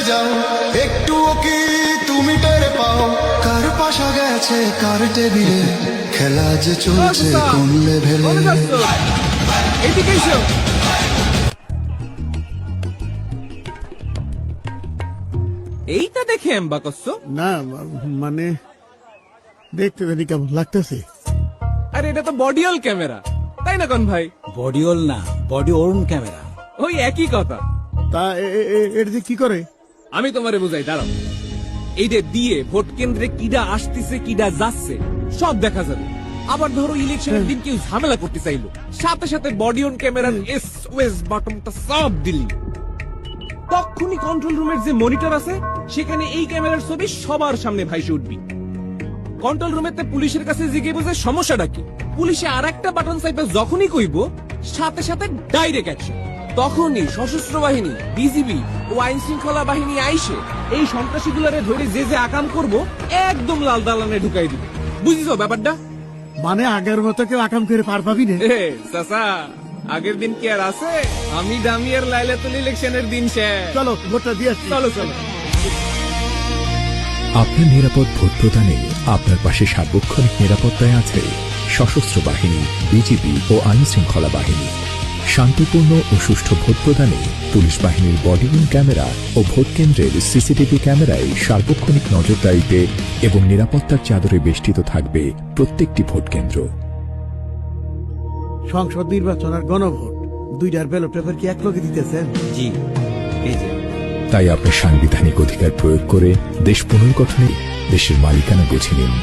যাও, একটুও কি তুমি টের পাও? কার পাশা গেছে কার টেবিলে, খেলা যে চলছে কোন লেভেলে। এদিকে এসো। এইটা দেখে এম্বা করছো? না মানে দেখতে জানি কেমন লাগতেছে। আরে এটা তো বডিওল ক্যামেরা, তাই না কোন ভাই? বডিওল না, বডি ওর্ন ক্যামেরা। ওই একই কথা। তা এটা দিয়ে কি করে? আমি তোমারে বুঝাই, দাঁড়াও। এই যে দিয়ে ভোট কেন্দ্রে কিডা আসতেছে কিডা যাচ্ছে সব দেখা যাবে। আবার ধরো ইলেকশনের দিন কেউ ঝামেলা করতে চাইলো, সাথে সাথে বডি অন ক্যামেরার এসওএস বাটনটা সব দিলি, তখনই কন্ট্রোল রুমের যে মনিটর আছে সেখানে এই ক্যামেরার ছবি সবার সামনে ভাইসে উঠবি। কন্ট্রোল রুমেতে পুলিশের কাছে জিজ্ঞেস বুঝে সমস্যাটা কি, পুলিশে আর একটা বাটন চাইবে যখনই কইব সাথে সাথে ডাইরেক্ট অ্যাকশন। তখনই সশস্ত্র বাহিনী, বিজিবি ও আইন শৃঙ্খলা বাহিনী আইসে এই সন্ত্রাসীগুলারে ধরে যে যে আকাম করব একদম লাল দালানে ঢুকাই দিবে। বুঝিছো ব্যাপারটা? মানে আগের মতো কেউ আকাম করে পার পাবি না? এ চাচা, আগের দিন কি আর আছে? আমি দামিয়ার লাইলাতুল ইলেকশনের দিন শেষ। চলো ভোটটা দিয়ে আসি। চলো চলো। আপনার নিরাপদ ভোট প্রদানে আপনার পাশে সার্বক্ষণিক নিরাপত্তায় আছে সশস্ত্র বাহিনী, বিজিবি ও আইন শৃঙ্খলা বাহিনী। শান্তিপূর্ণ ও সুষ্ঠু ভোট প্রদানে পুলিশ বাহিনীর বডিওন ক্যামেরা ও ভোট কেন্দ্রের সিসিটিভি ক্যামেরায় সার্বক্ষণিক নজরদারিতে এবং নিরাপত্তার চাদরে বেষ্টিত থাকবে প্রত্যেকটি ভোট কেন্দ্র। সংসদ নির্বাচন আর গণভোট দুইটার ব্যালট পেপার কি এক লগে দিতেছেন? জি, এই যে তাই আপনার সাংবিধানিক অধিকার প্রয়োগ করে দেশ পুনর্গঠনে দেশের মালিকানা বেছে নিন।